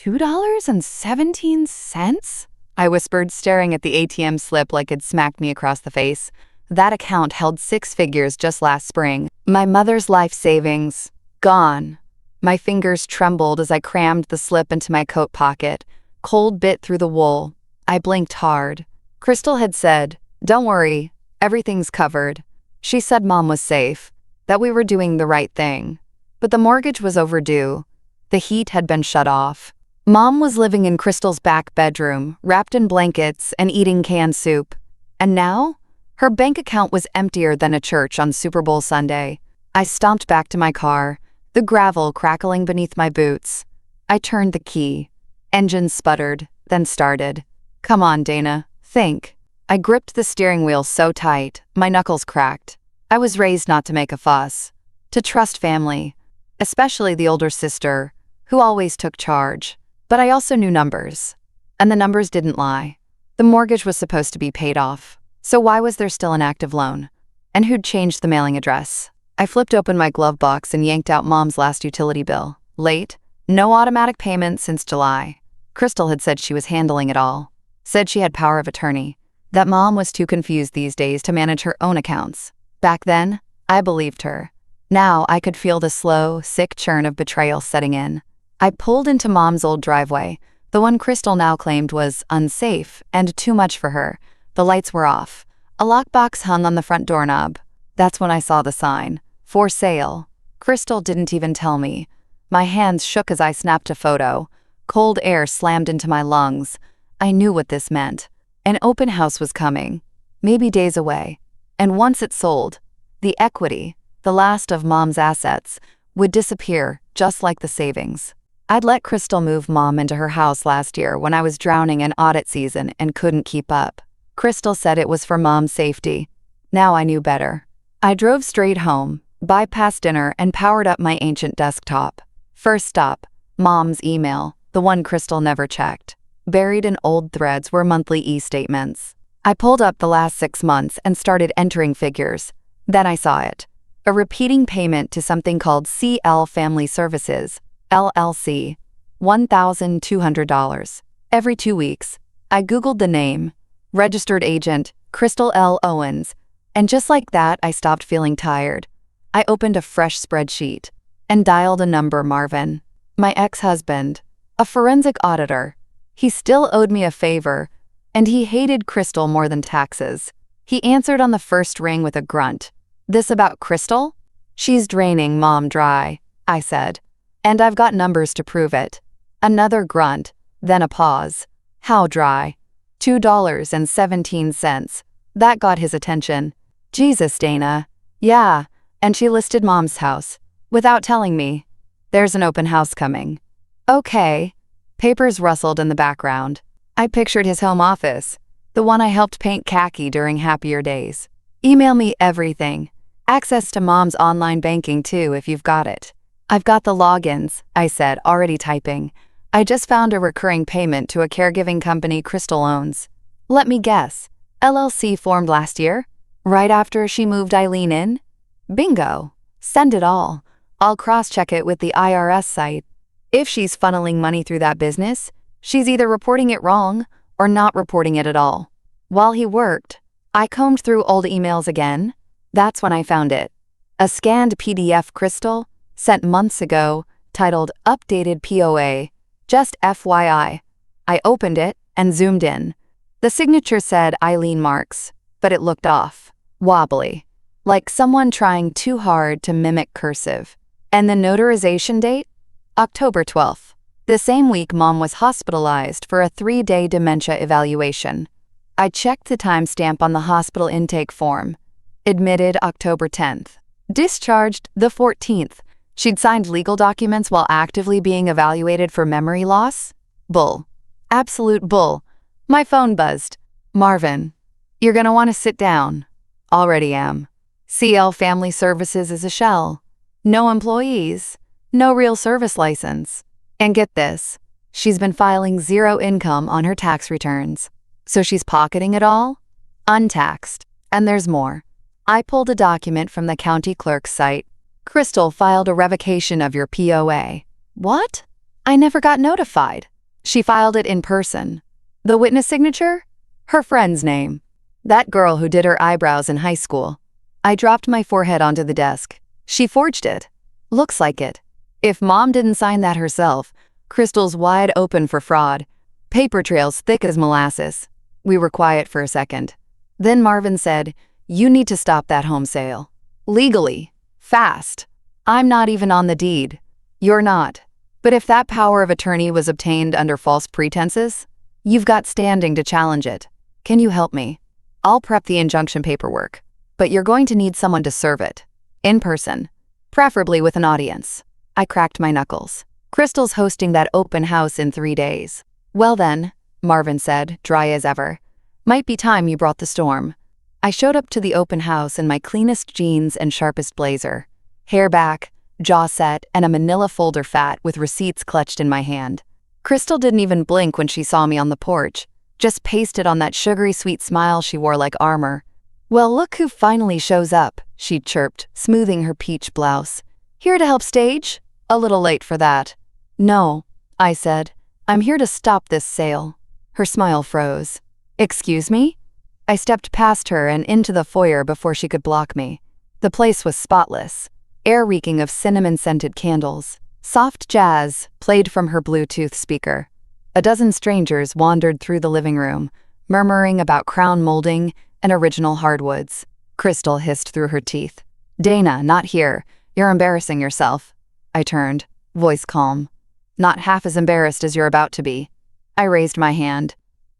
$2.17? I whispered, staring at the ATM slip like it'd smacked me across the face. That account held 6 figures just last spring. My mother's life savings. Gone. My fingers trembled as I crammed the slip into my coat pocket. Cold bit through the wool. I blinked hard. Crystal had said, "Don't worry, everything's covered." She said Mom was safe, that we were doing the right thing. But the mortgage was overdue. The heat had been shut off. Mom was living in Crystal's back bedroom, wrapped in blankets and eating canned soup. And now, her bank account was emptier than a church on Super Bowl Sunday. I stomped back to my car, the gravel crackling beneath my boots. I turned the key. Engine sputtered, then started. "Come on, Dana, think." I gripped the steering wheel so tight, my knuckles cracked. I was raised not to make a fuss, to trust family, especially the older sister, who always took charge. But I also knew numbers, and the numbers didn't lie. The mortgage was supposed to be paid off, so why was there still an active loan? And who'd changed the mailing address? I flipped open my glove box and yanked out Mom's last utility bill. Late, no automatic payment since July. Crystal had said she was handling it all. Said she had power of attorney, that Mom was too confused these days to manage her own accounts. Back then, I believed her. Now I could feel the slow, sick churn of betrayal setting in. I pulled into Mom's old driveway, the one Crystal now claimed was unsafe and too much for her. The lights were off. A lockbox hung on the front doorknob. That's when I saw the sign. For sale. Crystal didn't even tell me. My hands shook as I snapped a photo. Cold air slammed into my lungs. I knew what this meant. An open house was coming, maybe days away. And once it sold, the equity, the last of Mom's assets, would disappear just like the savings. I'd let Crystal move Mom into her house last year when I was drowning in audit season and couldn't keep up. Crystal said it was for Mom's safety. Now I knew better. I drove straight home, bypassed dinner, and powered up my ancient desktop. First stop, Mom's email, the one Crystal never checked. Buried in old threads were monthly e-statements. I pulled up the last 6 months and started entering figures. Then I saw it. A repeating payment to something called CL Family Services, LLC, $1,200. Every 2 weeks, I Googled the name, registered agent, Crystal L. Owens, and just like that, I stopped feeling tired. I opened a fresh spreadsheet and dialed a number. Marvin, my ex-husband, a forensic auditor. He still owed me a favor, and he hated Crystal more than taxes. He answered on the first ring with a grunt. "This about Crystal?" "She's draining Mom dry," I said. "And I've got numbers to prove it." Another grunt, then a pause. "How dry?" $2.17. That got his attention. "Jesus, Dana." "Yeah, and she listed Mom's house. Without telling me. There's an open house coming." "Okay." Papers rustled in the background. I pictured his home office, the one I helped paint khaki during happier days. "Email me everything. Access to Mom's online banking too if you've got it." "I've got the logins," I said, already typing. "I just found a recurring payment to a caregiving company Crystal owns." "Let me guess. LLC formed last year? Right after she moved Eileen in?" "Bingo. Send it all. I'll cross-check it with the IRS site. If she's funneling money through that business, she's either reporting it wrong or not reporting it at all." While he worked, I combed through old emails again. That's when I found it. A scanned PDF Crystal, sent months ago, titled Updated POA, just FYI. I opened it and zoomed in. The signature said Eileen Marks, but it looked off, wobbly, like someone trying too hard to mimic cursive. And the notarization date? October 12th. The same week Mom was hospitalized for a 3-day dementia evaluation. I checked the timestamp on the hospital intake form. Admitted October 10th. Discharged the 14th. She'd signed legal documents while actively being evaluated for memory loss? Bull. Absolute bull. My phone buzzed. "Marvin, you're gonna want to sit down." "Already am. CL Family Services is a shell. No employees. No real service license. And get this, she's been filing 0 income on her tax returns. So she's pocketing it all? Untaxed. And there's more. I pulled a document from the county clerk's site. Crystal filed a revocation of your POA. What? I never got notified. She filed it in person. The witness signature? Her friend's name. That girl who did her eyebrows in high school. I dropped my forehead onto the desk. She forged it. Looks like it. If Mom didn't sign that herself, Crystal's wide open for fraud. Paper trails thick as molasses. We were quiet for a second. Then Marvin said, "You need to stop that home sale. Legally. Fast. I'm not even on the deed. You're not. But if that power of attorney was obtained under false pretenses, you've got standing to challenge it. Can you help me? I'll prep the injunction paperwork, but you're going to need someone to serve it. In person. Preferably with an audience." I cracked my knuckles. Crystal's hosting that open house in 3 days. "Well then," Marvin said, dry as ever. "Might be time you brought the storm." I showed up to the open house in my cleanest jeans and sharpest blazer. Hair back, jaw set, and a manila folder fat with receipts clutched in my hand. Crystal didn't even blink when she saw me on the porch, just pasted on that sugary sweet smile she wore like armor. "Well, look who finally shows up," she chirped, smoothing her peach blouse. "Here to help stage? A little late for that." "No," I said. "I'm here to stop this sale." Her smile froze. "Excuse me?" I stepped past her and into the foyer before she could block me. The place was spotless, air reeking of cinnamon-scented candles. Soft jazz played from her Bluetooth speaker. A dozen strangers wandered through the living room, murmuring about crown molding and original hardwoods. Crystal hissed through her teeth. "Dana, not here. You're embarrassing yourself." I turned, voice calm. "Not half as embarrassed as you're about to be." I raised my hand.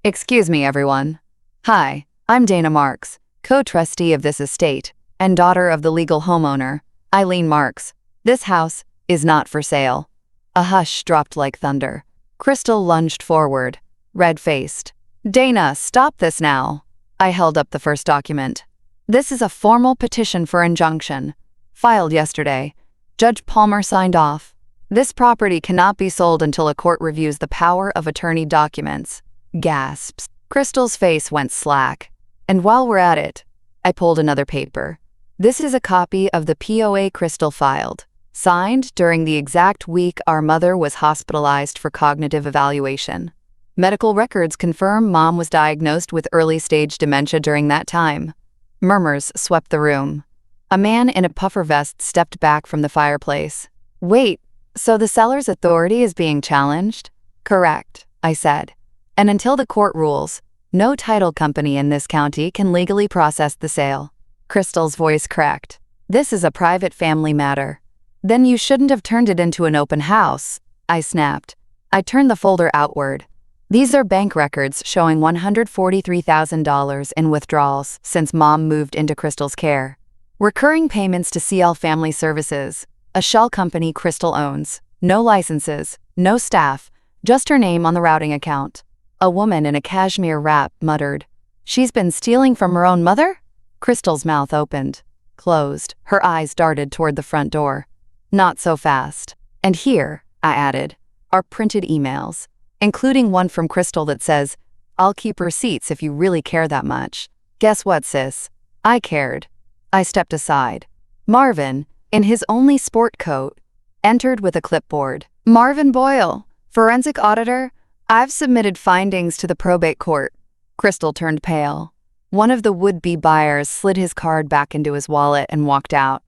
"Excuse me, everyone. Hi, I'm Dana Marks, co-trustee of this estate and daughter of the legal homeowner, Eileen Marks. This house is not for sale." A hush dropped like thunder. Crystal lunged forward, red-faced. "Dana, stop this now." I held up the first document. "This is a formal petition for injunction. Filed yesterday. Judge Palmer signed off. This property cannot be sold until a court reviews the power of attorney documents." Gasps. Crystal's face went slack. "And while we're at it," I pulled another paper. "This is a copy of the POA Crystal filed, signed during the exact week our mother was hospitalized for cognitive evaluation. Medical records confirm Mom was diagnosed with early-stage dementia during that time." Murmurs swept the room. A man in a puffer vest stepped back from the fireplace. "Wait, so the seller's authority is being challenged?" "Correct," I said. "And until the court rules, no title company in this county can legally process the sale." Crystal's voice cracked. "This is a private family matter." "Then you shouldn't have turned it into an open house," I snapped. I turned the folder outward. "These are bank records showing $143,000 in withdrawals since Mom moved into Crystal's care. Recurring payments to CL Family Services, a shell company Crystal owns. No licenses, no staff, just her name on the routing account." A woman in a cashmere wrap muttered, "She's been stealing from her own mother?" Crystal's mouth opened, closed. Her eyes darted toward the front door. "Not so fast." "And here," I added, "are printed emails, including one from Crystal that says, 'I'll keep receipts if you really care that much.' Guess what, sis? I cared." I stepped aside. Marvin, in his only sport coat, entered with a clipboard. "Marvin Boyle, forensic auditor. I've submitted findings to the probate court." Crystal turned pale. One of the would-be buyers slid his card back into his wallet and walked out.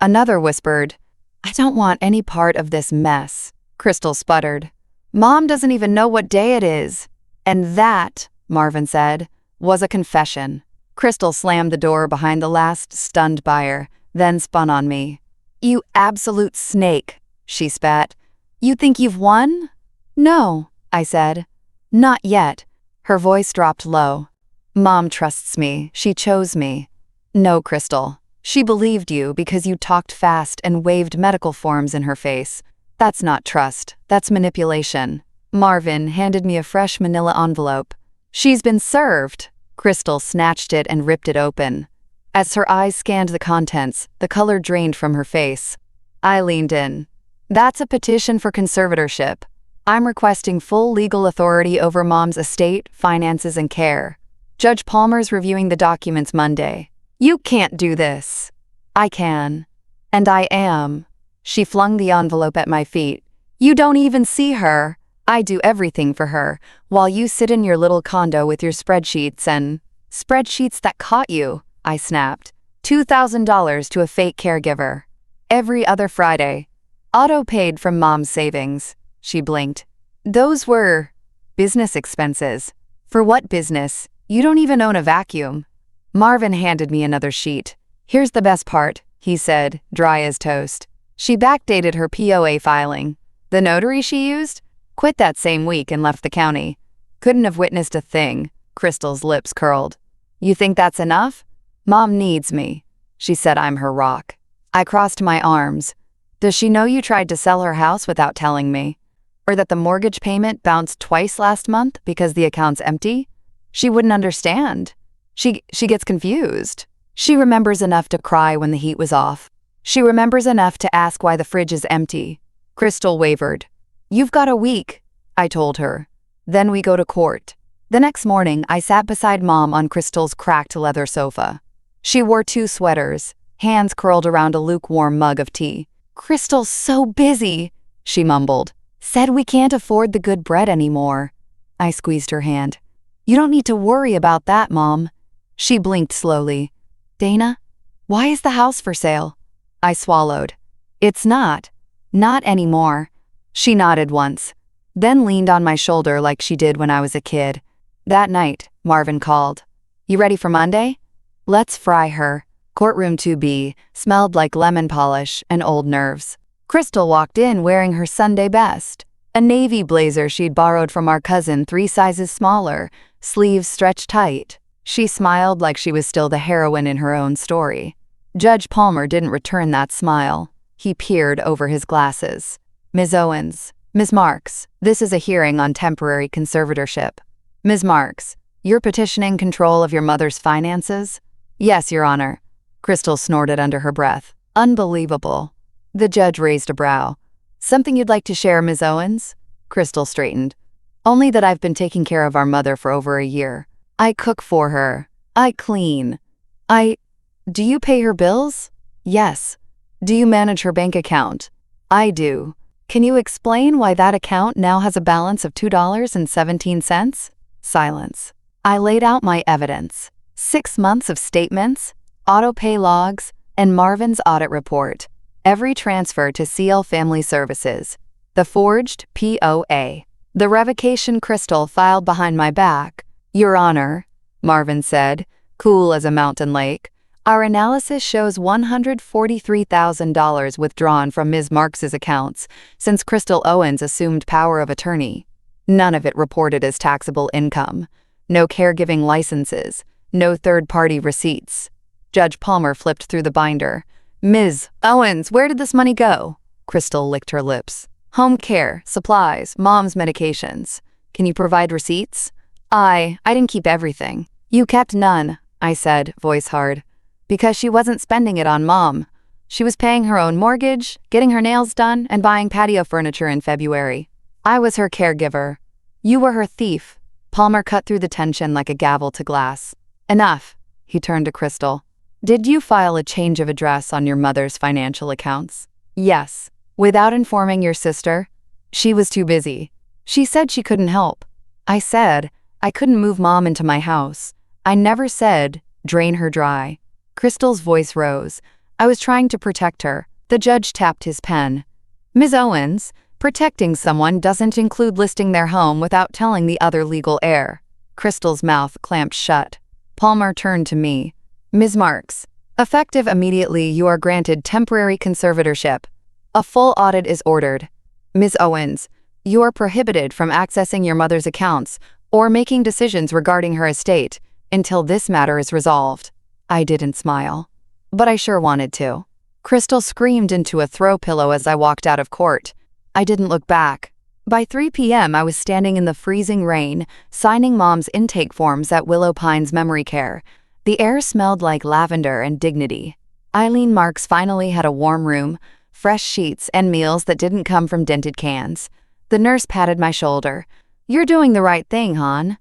Another whispered, "I don't want any part of this mess." Crystal sputtered, "Mom doesn't even know what day it is." "And that," Marvin said, "was a confession." Crystal slammed the door behind the last stunned buyer, then spun on me. "You absolute snake," she spat. "You think you've won?" "No," I said. "Not yet." Her voice dropped low. "Mom trusts me. She chose me." "No, Crystal. She believed you because you talked fast and waved medical forms in her face. That's not trust. That's manipulation." Marvin handed me a fresh manila envelope. "She's been served." Crystal snatched it and ripped it open. As her eyes scanned the contents, the color drained from her face. I leaned in. "That's a petition for conservatorship. I'm requesting full legal authority over Mom's estate, finances, and care. Judge Palmer's reviewing the documents Monday. You can't do this." "I can. And I am." She flung the envelope at my feet. You don't even see her. I do everything for her, while you sit in your little condo with your spreadsheets and… Spreadsheets that caught you, I snapped. $2,000 to a fake caregiver. Every other Friday. Auto-paid from Mom's savings. She blinked. Those were… business expenses. For what business? You don't even own a vacuum. Marvin handed me another sheet. Here's the best part, he said, dry as toast. She backdated her POA filing. The notary she used? Quit that same week and left the county. Couldn't have witnessed a thing. Crystal's lips curled. You think that's enough? Mom needs me. She said I'm her rock. I crossed my arms. Does she know you tried to sell her house without telling me? Or that the mortgage payment bounced twice last month because the account's empty? She wouldn't understand. She gets confused. She remembers enough to cry when the heat was off. She remembers enough to ask why the fridge is empty. Crystal wavered. You've got a week, I told her. Then we go to court. The next morning, I sat beside Mom on Crystal's cracked leather sofa. She wore 2 sweaters, hands curled around a lukewarm mug of tea. Crystal's so busy, she mumbled. Said we can't afford the good bread anymore. I squeezed her hand. You don't need to worry about that, Mom. She blinked slowly. Dana, why is the house for sale? I swallowed. It's not. Not anymore. She nodded once, then leaned on my shoulder like she did when I was a kid. That night, Marvin called. You ready for Monday? Let's fry her. Courtroom 2B smelled like lemon polish and old nerves. Crystal walked in wearing her Sunday best, a navy blazer she'd borrowed from our cousin 3 sizes smaller, sleeves stretched tight. She smiled like she was still the heroine in her own story. Judge Palmer didn't return that smile. He peered over his glasses. Ms. Owens, Ms. Marks, this is a hearing on temporary conservatorship. Ms. Marks, you're petitioning control of your mother's finances? Yes, Your Honor. Crystal snorted under her breath. Unbelievable. The judge raised a brow. Something you'd like to share, Ms. Owens? Crystal straightened. Only that I've been taking care of our mother for over a year. I cook for her. I clean. Do you pay her bills? Yes. Do you manage her bank account? I do. Can you explain why that account now has a balance of $2.17? Silence. I laid out my evidence. 6 months of statements, auto-pay logs, and Marvin's audit report. Every transfer to CL Family Services. The forged POA. The revocation Crystal filed behind my back. Your Honor, Marvin said, cool as a mountain lake, our analysis shows $143,000 withdrawn from Ms. Marks's accounts since Crystal Owens assumed power of attorney. None of it reported as taxable income. No caregiving licenses. No third-party receipts. Judge Palmer flipped through the binder. Ms. Owens, where did this money go? Crystal licked her lips. Home care, supplies, Mom's medications. Can you provide receipts? I didn't keep everything. You kept none, I said, voice hard. Because she wasn't spending it on Mom. She was paying her own mortgage, getting her nails done, and buying patio furniture in February. I was her caregiver. You were her thief. Palmer cut through the tension like a gavel to glass. Enough, he turned to Crystal. Did you file a change of address on your mother's financial accounts? Yes. Without informing your sister? She was too busy. She said she couldn't help. I said I couldn't move Mom into my house. I never said drain her dry. Crystal's voice rose. I was trying to protect her. The judge tapped his pen. Ms. Owens, protecting someone doesn't include listing their home without telling the other legal heir. Crystal's mouth clamped shut. Palmer turned to me. Ms. Marks, effective immediately, you are granted temporary conservatorship. A full audit is ordered. Ms. Owens, you are prohibited from accessing your mother's accounts or making decisions regarding her estate until this matter is resolved. I didn't smile, but I sure wanted to. Crystal screamed into a throw pillow as I walked out of court. I didn't look back. By 3 p.m., I was standing in the freezing rain, signing Mom's intake forms at Willow Pines Memory Care. The air smelled like lavender and dignity. Eileen Marks finally had a warm room, fresh sheets, and meals that didn't come from dented cans. The nurse patted my shoulder. You're doing the right thing, hon.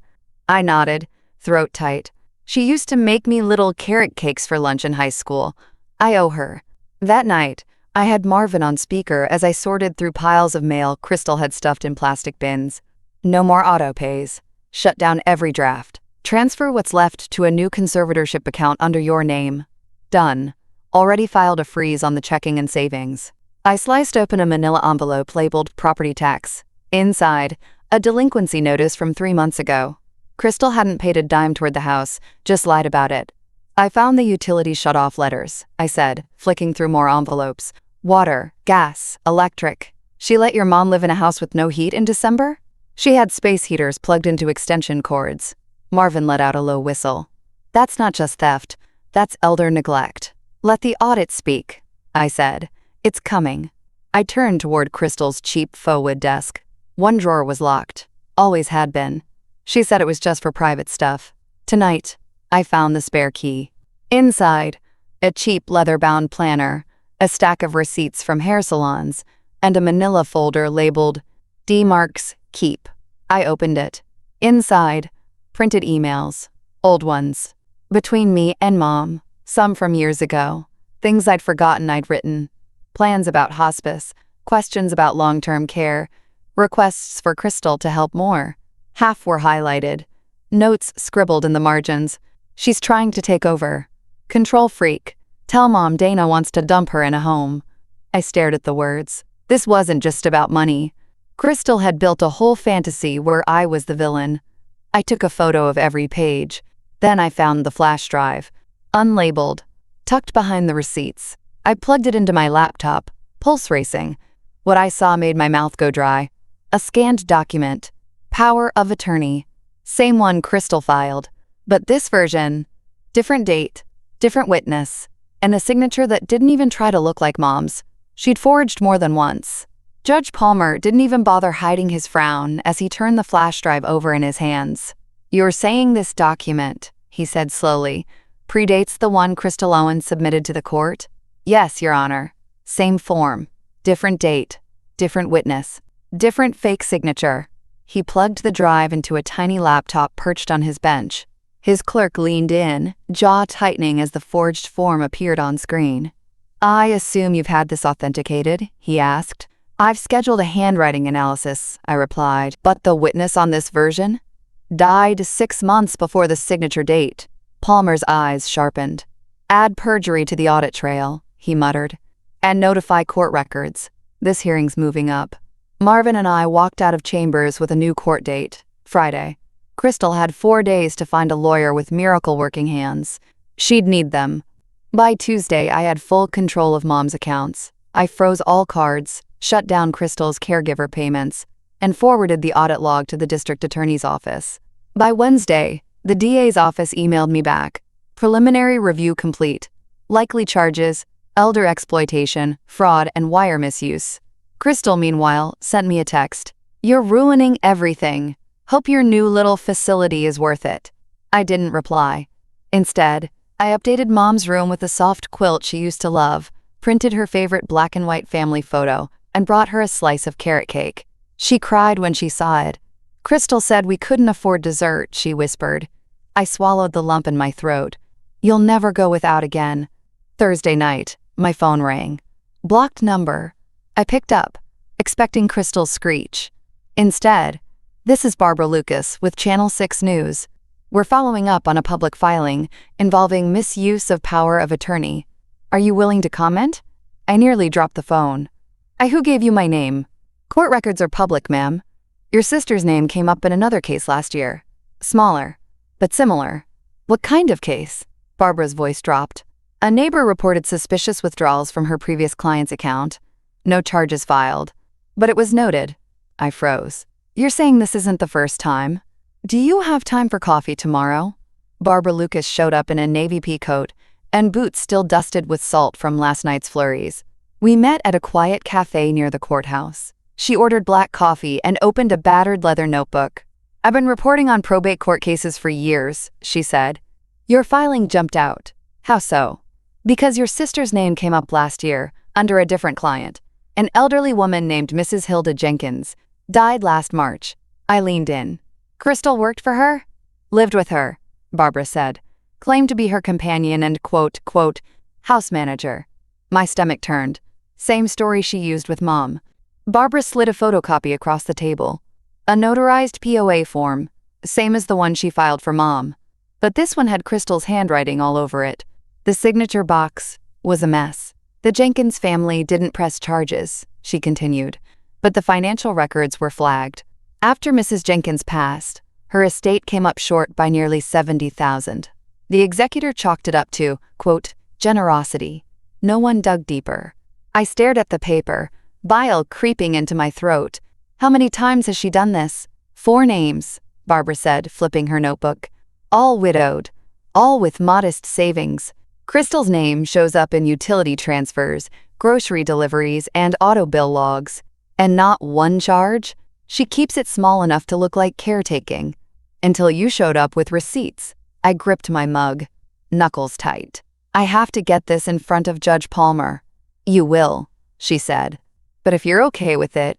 I nodded, throat tight. She used to make me little carrot cakes for lunch in high school. I owe her. That night, I had Marvin on speaker as I sorted through piles of mail Crystal had stuffed in plastic bins. No more auto pays. Shut down every draft. Transfer what's left to a new conservatorship account under your name. Done. Already filed a freeze on the checking and savings. I sliced open a manila envelope labeled property tax. Inside, a delinquency notice from 3 months ago. Crystal hadn't paid a dime toward the house, just lied about it. I found the utility shut-off letters, I said, flicking through more envelopes. Water, gas, electric. She let your mom live in a house with no heat in December? She had space heaters plugged into extension cords. Marvin let out a low whistle. That's not just theft, that's elder neglect. Let the audit speak, I said. It's coming. I turned toward Crystal's cheap faux wood desk. One drawer was locked. Always had been. She said it was just for private stuff. Tonight, I found the spare key. Inside, a cheap leather-bound planner, a stack of receipts from hair salons, and a manila folder labeled D. Marks, Keep. I opened it. Inside, printed emails. Old ones. Between me and Mom. Some from years ago. Things I'd forgotten I'd written. Plans about hospice. Questions about long-term care. Requests for Crystal to help more. Half were highlighted. Notes scribbled in the margins. She's trying to take over. Control freak. Tell Mom Dana wants to dump her in a home. I stared at the words. This wasn't just about money. Crystal had built a whole fantasy where I was the villain. I took a photo of every page. Then I found the flash drive. Unlabeled. Tucked behind the receipts. I plugged it into my laptop, pulse racing. What I saw made my mouth go dry. A scanned document. Power of attorney. Same one Crystal filed. But this version, different date, different witness, and a signature that didn't even try to look like Mom's. She'd forged more than once. Judge Palmer didn't even bother hiding his frown as he turned the flash drive over in his hands. You're saying this document, he said slowly, predates the one Crystal Owen submitted to the court? Yes, Your Honor. Same form, different date, different witness, different fake signature. He plugged the drive into a tiny laptop perched on his bench. His clerk leaned in, jaw tightening as the forged form appeared on screen. I assume you've had this authenticated, he asked. I've scheduled a handwriting analysis, I replied. But the witness on this version? Died 6 months before the signature date. Palmer's eyes sharpened. Add perjury to the audit trail, he muttered. And notify court records. This hearing's moving up. Marvin and I walked out of chambers with a new court date, Friday. Crystal had 4 days to find a lawyer with miracle-working hands. She'd need them. By Tuesday, I had full control of Mom's accounts. I froze all cards, shut down Crystal's caregiver payments, and forwarded the audit log to the district attorney's office. By Wednesday, the DA's office emailed me back. Preliminary review complete. Likely charges, elder exploitation, fraud, and wire misuse. Crystal, meanwhile, sent me a text. You're ruining everything. Hope your new little facility is worth it. I didn't reply. Instead, I updated Mom's room with a soft quilt she used to love, printed her favorite black and white family photo, and brought her a slice of carrot cake. She cried when she saw it. Crystal said we couldn't afford dessert, she whispered. I swallowed the lump in my throat. You'll never go without again. Thursday night, my phone rang. Blocked number. I picked up, expecting Crystal's screech. Instead, this is Barbara Lucas with Channel 6 News. We're following up on a public filing involving misuse of power of attorney. Are you willing to comment? I nearly dropped the phone. Who gave you my name? Court records are public, ma'am. Your sister's name came up in another case last year. Smaller, but similar. What kind of case? Barbara's voice dropped. A neighbor reported suspicious withdrawals from her previous client's account. No charges filed. But it was noted. I froze. You're saying this isn't the first time? Do you have time for coffee tomorrow? Barbara Lucas showed up in a navy pea coat and boots still dusted with salt from last night's flurries. We met at a quiet cafe near the courthouse. She ordered black coffee and opened a battered leather notebook. I've been reporting on probate court cases for years, she said. Your filing jumped out. How so? Because your sister's name came up last year, under a different client. An elderly woman named Mrs. Hilda Jenkins died last March. I leaned in. Crystal worked for her? Lived with her, Barbara said. Claimed to be her companion and quote, house manager. My stomach turned. Same story she used with Mom. Barbara slid a photocopy across the table. A notarized POA form, same as the one she filed for Mom. But this one had Crystal's handwriting all over it. The signature box was a mess. The Jenkins family didn't press charges, she continued, but the financial records were flagged. After Mrs. Jenkins passed, her estate came up short by nearly $70,000. The executor chalked it up to, quote, generosity. No one dug deeper. I stared at the paper, bile creeping into my throat. How many times has she done this? 4 names, Barbara said, flipping her notebook. All widowed. All with modest savings. Crystal's name shows up in utility transfers, grocery deliveries, and auto bill logs. And not one charge? She keeps it small enough to look like caretaking. Until you showed up with receipts. I gripped my mug, knuckles tight. I have to get this in front of Judge Palmer. You will, she said. But if you're okay with it,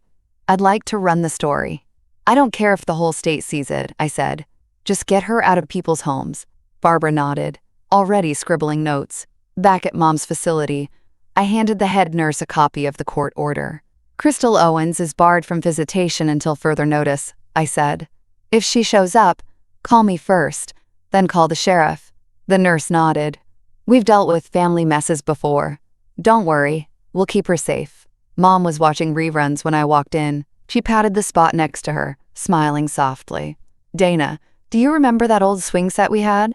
I'd like to run the story. I don't care if the whole state sees it, I said. Just get her out of people's homes. Barbara nodded, already scribbling notes. Back at Mom's facility, I handed the head nurse a copy of the court order. Crystal Owens is barred from visitation until further notice, I said. If she shows up, call me first, then call the sheriff. The nurse nodded. We've dealt with family messes before. Don't worry, we'll keep her safe. Mom was watching reruns when I walked in. She patted the spot next to her, smiling softly. Dana, do you remember that old swing set we had?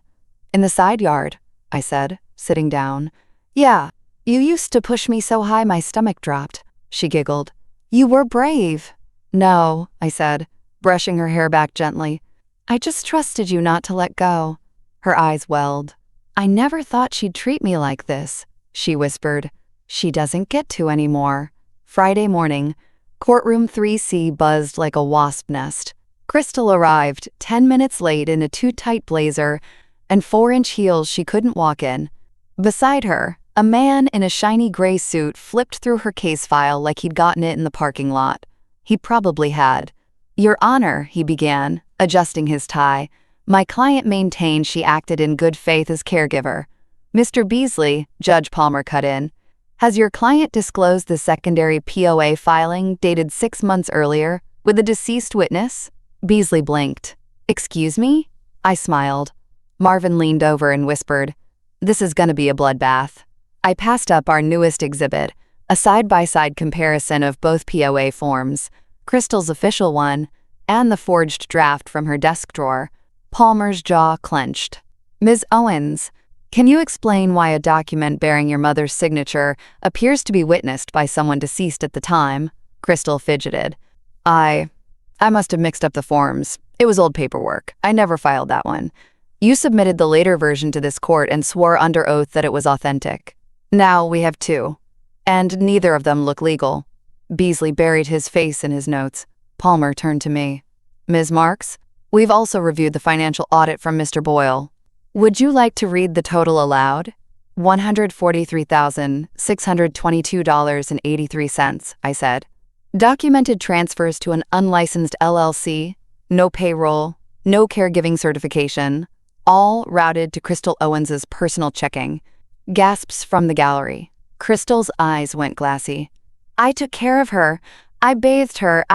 In the side yard, I said, sitting down. Yeah, you used to push me so high my stomach dropped, she giggled. You were brave. No, I said, brushing her hair back gently. I just trusted you not to let go. Her eyes welled. I never thought she'd treat me like this, she whispered. She doesn't get to anymore. Friday morning, courtroom 3C buzzed like a wasp nest. Crystal arrived 10 minutes late in a too-tight blazer and 4-inch heels she couldn't walk in. Beside her, a man in a shiny gray suit flipped through her case file like he'd gotten it in the parking lot. He probably had. Your Honor, he began, adjusting his tie. My client maintained she acted in good faith as caregiver. Mr. Beasley, Judge Palmer cut in. Has your client disclosed the secondary POA filing dated 6 months earlier with a deceased witness? Beasley blinked. Excuse me? I smiled. Marvin leaned over and whispered, This is gonna be a bloodbath. I passed up our newest exhibit, a side-by-side comparison of both POA forms, Crystal's official one, and the forged draft from her desk drawer. Palmer's jaw clenched. Ms. Owens, can you explain why a document bearing your mother's signature appears to be witnessed by someone deceased at the time? Crystal fidgeted. I must have mixed up the forms. It was old paperwork. I never filed that one. You submitted the later version to this court and swore under oath that it was authentic. Now we have 2, and neither of them look legal. Beasley buried his face in his notes. Palmer turned to me. Ms. Marks, we've also reviewed the financial audit from Mr. Boyle. Would you like to read the total aloud? $143,622.83, I said. Documented transfers to an unlicensed LLC, no payroll, no caregiving certification, all routed to Crystal Owens's personal checking. Gasps from the gallery. Crystal's eyes went glassy. I took care of her. I bathed her.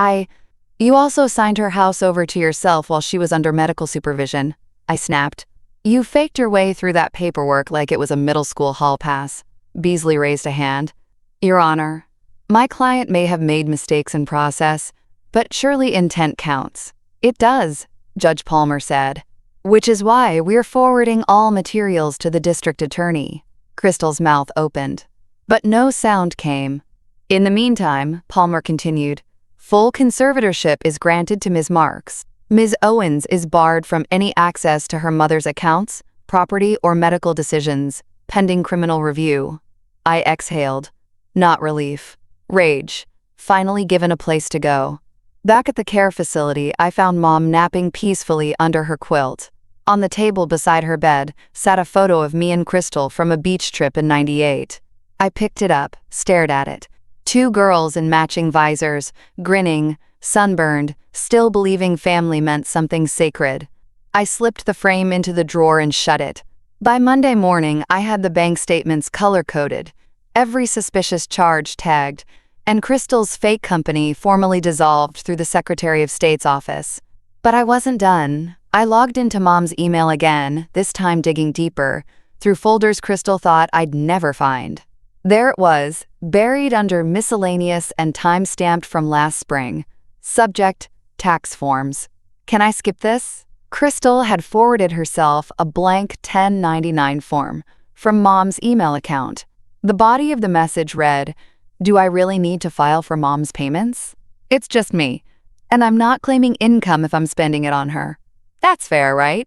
You also signed her house over to yourself while she was under medical supervision, I snapped. You faked your way through that paperwork like it was a middle school hall pass. Beasley raised a hand. Your Honor, my client may have made mistakes in process, but surely intent counts. It does, Judge Palmer said. Which is why we're forwarding all materials to the district attorney. Crystal's mouth opened, but no sound came. In the meantime, Palmer continued, full conservatorship is granted to Ms. Marks. Ms. Owens is barred from any access to her mother's accounts, property, or medical decisions, pending criminal review. I exhaled. Not relief. Rage. Finally given a place to go. Back at the care facility, I found Mom napping peacefully under her quilt. On the table beside her bed sat a photo of me and Crystal from a beach trip in '98. I picked it up, stared at it. 2 girls in matching visors, grinning, sunburned, still believing family meant something sacred. I slipped the frame into the drawer and shut it. By Monday morning, I had the bank statements color-coded. every suspicious charge tagged, and Crystal's fake company formally dissolved through the Secretary of State's office. But I wasn't done. I logged into Mom's email again, this time digging deeper, through folders Crystal thought I'd never find. There it was, buried under miscellaneous and time-stamped from last spring. Subject, tax forms. Can I skip this? Crystal had forwarded herself a blank 1099 form from Mom's email account. The body of the message read, "Do I really need to file for Mom's payments? It's just me, and I'm not claiming income if I'm spending it on her." That's fair, right?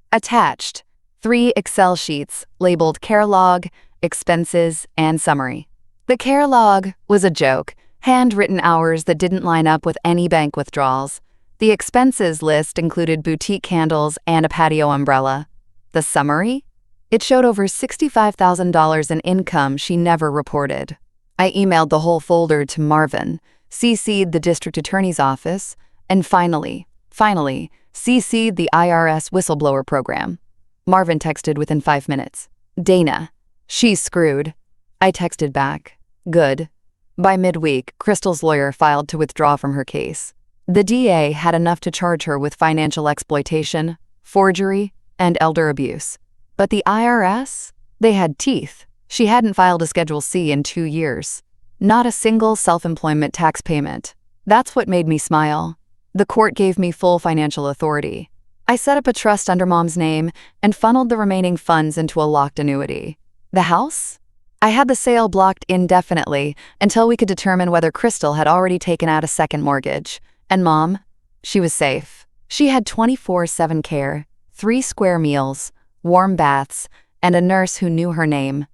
Attached, 3 Excel sheets labeled care log, expenses, and summary. The care log was a joke, handwritten hours that didn't line up with any bank withdrawals. The expenses list included boutique candles and a patio umbrella. The summary? It showed over $65,000 in income she never reported. I emailed the whole folder to Marvin, CC'd the district attorney's office, and finally, CC'd the IRS whistleblower program. Marvin texted within 5 minutes. "Dana, she's screwed." I texted back. "Good." By midweek, Crystal's lawyer filed to withdraw from her case. The DA had enough to charge her with financial exploitation, forgery, and elder abuse. But the IRS? They had teeth. She hadn't filed a Schedule C in 2 years. Not a single self-employment tax payment. That's what made me smile. The court gave me full financial authority. I set up a trust under Mom's name and funneled the remaining funds into a locked annuity. The house? I had the sale blocked indefinitely until we could determine whether Crystal had already taken out a second mortgage. And Mom? She was safe. She had 24/7 care, 3 square meals, warm baths, and a nurse who knew her name.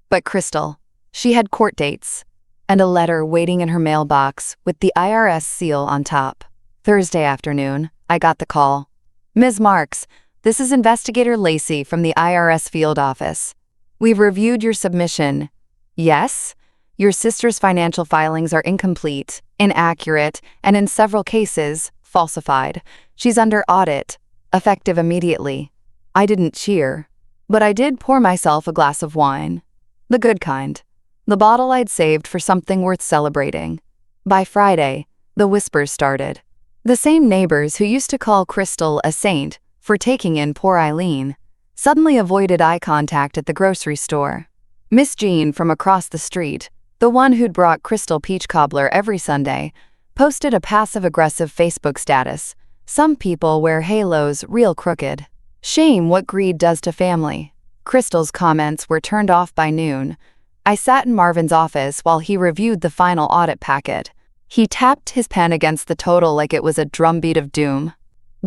But Crystal, she had court dates and a letter waiting in her mailbox with the IRS seal on top. Thursday afternoon, I got the call. "Ms. Marks, this is Investigator Lacey from the IRS field office. We've reviewed your submission. Yes, your sister's financial filings are incomplete, inaccurate, and in several cases, falsified. She's under audit, effective immediately." I didn't cheer, but I did pour myself a glass of wine. The good kind. The bottle I'd saved for something worth celebrating. By Friday, the whispers started. The same neighbors who used to call Crystal a saint for taking in poor Eileen suddenly avoided eye contact at the grocery store. Miss Jean from across the street, the one who'd brought Crystal peach cobbler every Sunday, posted a passive-aggressive Facebook status. "Some people wear halos real crooked. Shame what greed does to family." Crystal's comments were turned off by noon. I sat in Marvin's office while he reviewed the final audit packet. He tapped his pen against the total like it was a drumbeat of doom.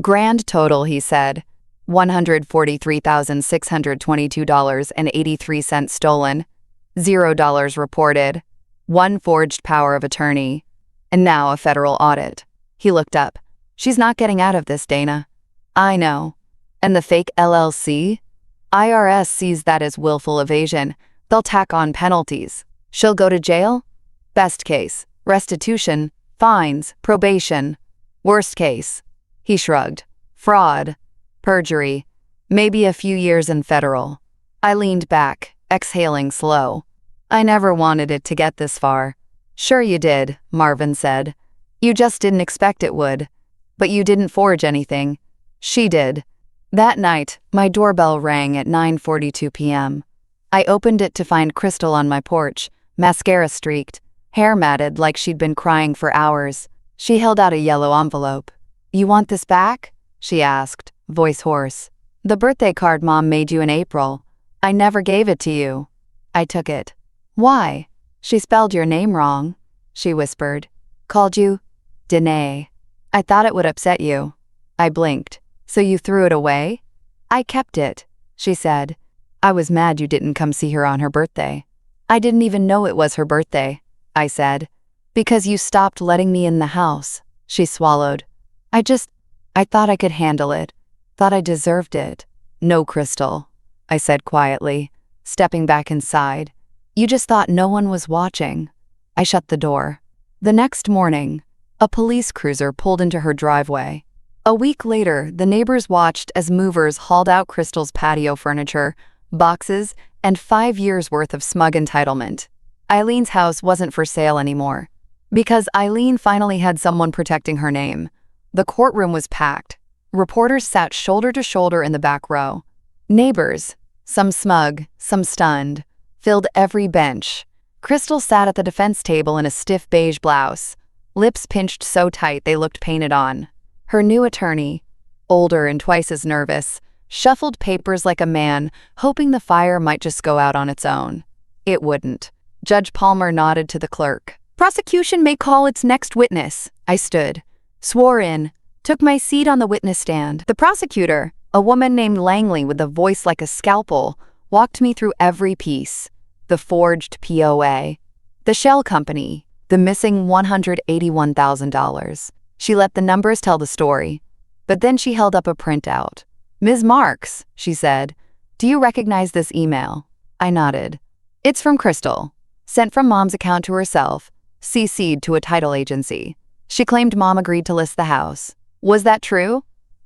"Grand total," he said. $143,622.83 stolen. $0 reported. 1 forged power of attorney. And now a federal audit. He looked up. "She's not getting out of this, Dana." "I know. And the fake LLC? IRS sees that as willful evasion. They'll tack on penalties. She'll go to jail? Best case, restitution, fines, probation. Worst case," he shrugged, "fraud, perjury, maybe a few years in federal." I leaned back, exhaling slow. "I never wanted it to get this far." "Sure you did," Marvin said. "You just didn't expect it would. But you didn't forge anything. She did." That night, my doorbell rang at 9:42 p.m. I opened it to find Crystal on my porch, mascara streaked, hair matted like she'd been crying for hours. She held out a yellow envelope. "You want this back?" she asked, voice hoarse. "The birthday card Mom made you in April. I never gave it to you." I took it. "Why?" "She spelled your name wrong," she whispered. "Called you Danae. I thought it would upset you." I blinked. "So you threw it away?" "I kept it," she said. "I was mad you didn't come see her on her birthday." "I didn't even know it was her birthday," I said. "Because you stopped letting me in the house," she swallowed. I thought I could handle it. Thought I deserved it." "No, Crystal," I said quietly, stepping back inside. "You just thought no one was watching." I shut the door. The next morning, a police cruiser pulled into her driveway. A week later, the neighbors watched as movers hauled out Crystal's patio furniture, boxes, and 5 years' worth of smug entitlement. Eileen's house wasn't for sale anymore. Because Eileen finally had someone protecting her name. The courtroom was packed. Reporters sat shoulder to shoulder in the back row. Neighbors, some smug, some stunned, filled every bench. Crystal sat at the defense table in a stiff beige blouse, lips pinched so tight they looked painted on. Her new attorney, older and twice as nervous, shuffled papers like a man, hoping the fire might just go out on its own. It wouldn't. Judge Palmer nodded to the clerk. "Prosecution may call its next witness." I stood, swore in, took my seat on the witness stand. The prosecutor, a woman named Langley with a voice like a scalpel, walked me through every piece. The forged POA, the shell company, the missing $181,000. She let the numbers tell the story. But then she held up a printout. "Ms. Marks," she said, "do you recognize this email?" I nodded. "It's from Crystal, sent from Mom's account to herself, CC'd to a title agency. She claimed Mom agreed to list the house. Was that true?"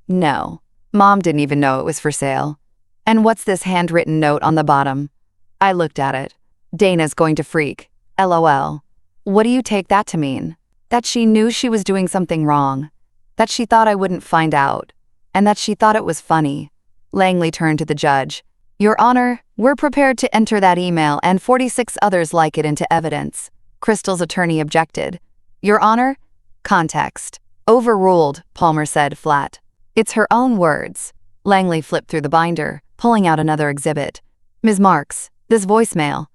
"No. Mom didn't even know it was for sale." "And what's this handwritten note on the bottom?" I looked at it. "Dana's going to freak. LOL. What do you take that to mean?" "That she knew she was doing something wrong. That she thought I wouldn't find out. And that she thought it was funny." Langley turned to the judge. "Your Honor, we're prepared to enter that email and 46 others like it into evidence." Crystal's attorney objected. "Your Honor, context." "Overruled," Palmer said flat. "It's her own words." Langley flipped through the binder, pulling out another exhibit. "Ms. Marks, this voicemail.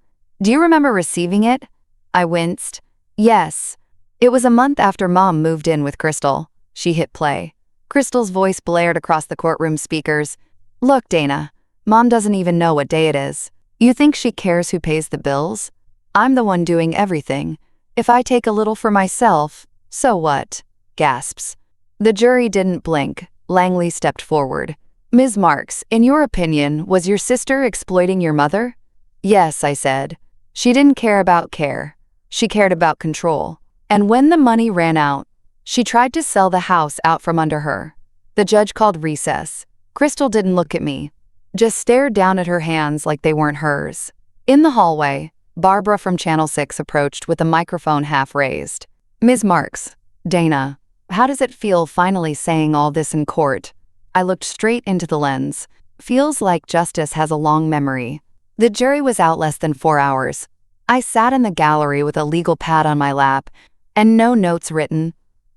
Do you remember receiving it?" I winced. "Yes. It was a month after Mom moved in with Crystal." She hit play. Crystal's voice blared across the courtroom speakers. "Look, Dana, Mom doesn't even know what day it is. You think she cares who pays the bills? I'm the one doing everything. If I take a little for myself, so what?" Gasps. The jury didn't blink. Langley stepped forward. "Ms. Marks, in your opinion, was your sister exploiting your mother?" "Yes," I said. "She didn't care about care. She cared about control. And when the money ran out, she tried to sell the house out from under her." The judge called recess. Crystal didn't look at me, just stared down at her hands like they weren't hers. In the hallway, Barbara from Channel 6 approached with a microphone half raised. "Ms. Marks, Dana, how does it feel finally saying all this in court?" I looked straight into the lens. "Feels like justice has a long memory." The jury was out less than 4 hours. I sat in the gallery with a legal pad on my lap, and no notes written.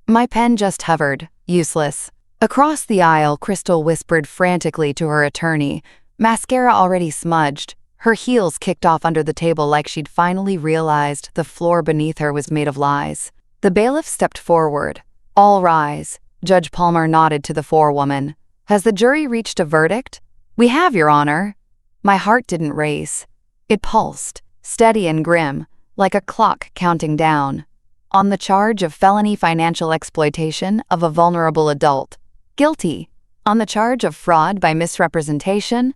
My pen just hovered, useless. Across the aisle, Crystal whispered frantically to her attorney, mascara already smudged. Her heels kicked off under the table like she'd finally realized the floor beneath her was made of lies. The bailiff stepped forward. "All rise." Judge Palmer nodded to the forewoman. "Has the jury reached a verdict?" "We have, Your Honor." My heart didn't race. It pulsed, steady and grim, like a clock counting down. On the charge of felony financial exploitation of a vulnerable adult, guilty. On the charge of fraud by misrepresentation,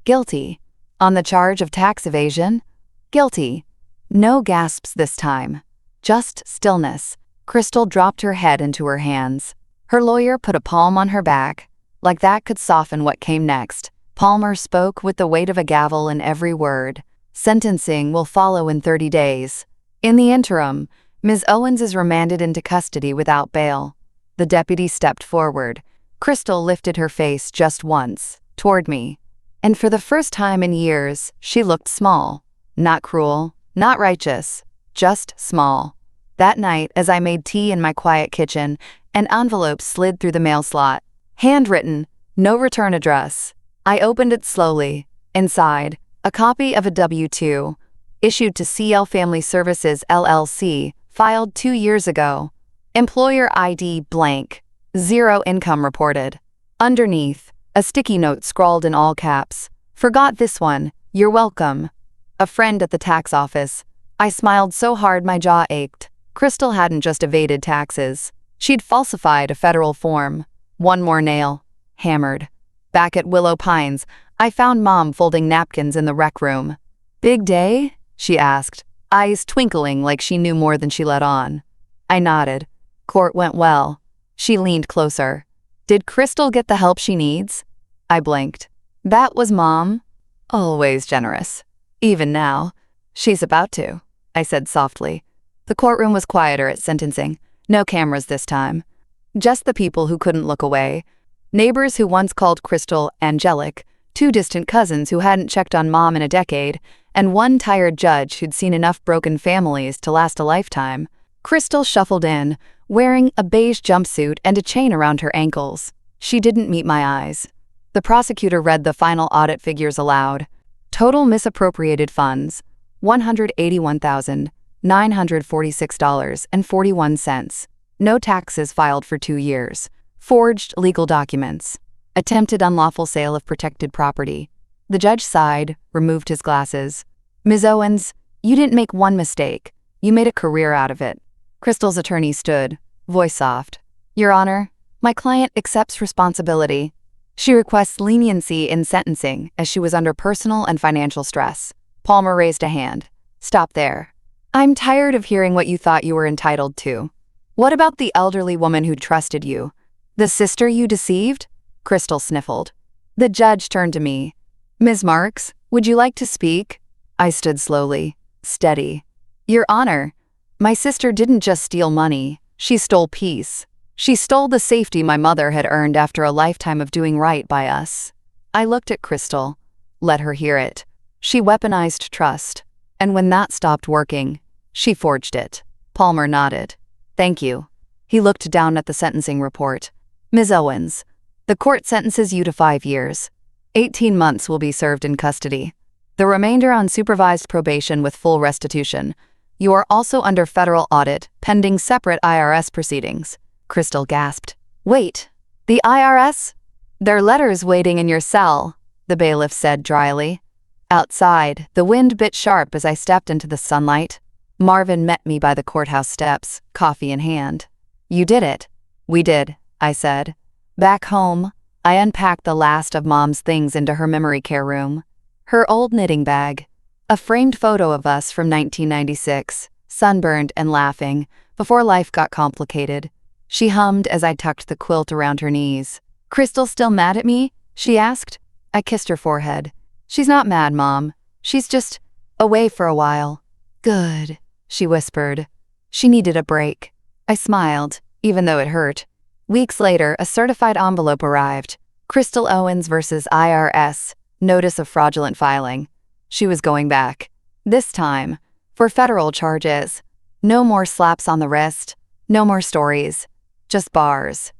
guilty. On the charge of tax evasion, guilty. No gasps this time. Just stillness. Crystal dropped her head into her hands. Her lawyer put a palm on her back, like that could soften what came next. Palmer spoke with the weight of a gavel in every word. "Sentencing will follow in 30 days. In the interim, Ms. Owens is remanded into custody without bail." The deputy stepped forward. Crystal lifted her face just once, toward me. And for the first time in years, she looked small. Not cruel, not righteous, just small. That night, as I made tea in my quiet kitchen, an envelope slid through the mail slot. Handwritten, no return address. I opened it slowly. Inside, a copy of a W-2, issued to CL Family Services LLC, filed 2 years ago. Employer ID blank. 0 income reported. Underneath, a sticky note scrawled in all caps. "Forgot this one. You're welcome. A friend at the tax office." I smiled so hard my jaw ached. Crystal hadn't just evaded taxes. She'd falsified a federal form. One more nail. Hammered. Back at Willow Pines, I found Mom folding napkins in the rec room. "Big day?" she asked, eyes twinkling like she knew more than she let on. I nodded. "Court went well." She leaned closer. "Did Crystal get the help she needs?" I blinked. "That was Mom. Always generous. Even now, she's about to." I said softly. The courtroom was quieter at sentencing. No cameras this time. Just the people who couldn't look away. Neighbors who once called Crystal angelic, two distant cousins who hadn't checked on Mom in a decade, and one tired judge who'd seen enough broken families to last a lifetime. Crystal shuffled in, wearing a beige jumpsuit and a chain around her ankles. She didn't meet my eyes. The prosecutor read the final audit figures aloud. Total misappropriated funds, $181,946.41. No taxes filed for 2 years. Forged legal documents. Attempted unlawful sale of protected property. The judge sighed, removed his glasses. Ms. Owens, you didn't make one mistake. You made a career out of it. Crystal's attorney stood, voice soft. Your Honor, my client accepts responsibility. She requests leniency in sentencing as she was under personal and financial stress. Palmer raised a hand. Stop there. I'm tired of hearing what you thought you were entitled to. What about the elderly woman who trusted you? The sister you deceived? Crystal sniffled. The judge turned to me. Ms. Marks, would you like to speak? I stood slowly, steady. Your Honor, my sister didn't just steal money. She stole peace. She stole the safety my mother had earned after a lifetime of doing right by us. I looked at Crystal. Let her hear it. She weaponized trust. And when that stopped working, she forged it. Palmer nodded. Thank you. He looked down at the sentencing report. Ms. Owens, the court sentences you to 5 years. 18 months will be served in custody. The remainder on supervised probation with full restitution. You are also under federal audit, pending separate IRS proceedings. Crystal gasped. Wait, the IRS? There are letters waiting in your cell, the bailiff said dryly. Outside, the wind bit sharp as I stepped into the sunlight. Marvin met me by the courthouse steps, coffee in hand. You did it. We did, I said. Back home, I unpacked the last of Mom's things into her memory care room. Her old knitting bag. A framed photo of us from 1996, sunburned and laughing, before life got complicated. She hummed as I tucked the quilt around her knees. Crystal still mad at me? She asked. I kissed her forehead. She's not mad, Mom. She's just away for a while. Good, she whispered. She needed a break. I smiled, even though it hurt. Weeks later, a certified envelope arrived. Crystal Owens versus IRS, notice of fraudulent filing. She was going back. This time, for federal charges. No more slaps on the wrist. No more stories. Just bars.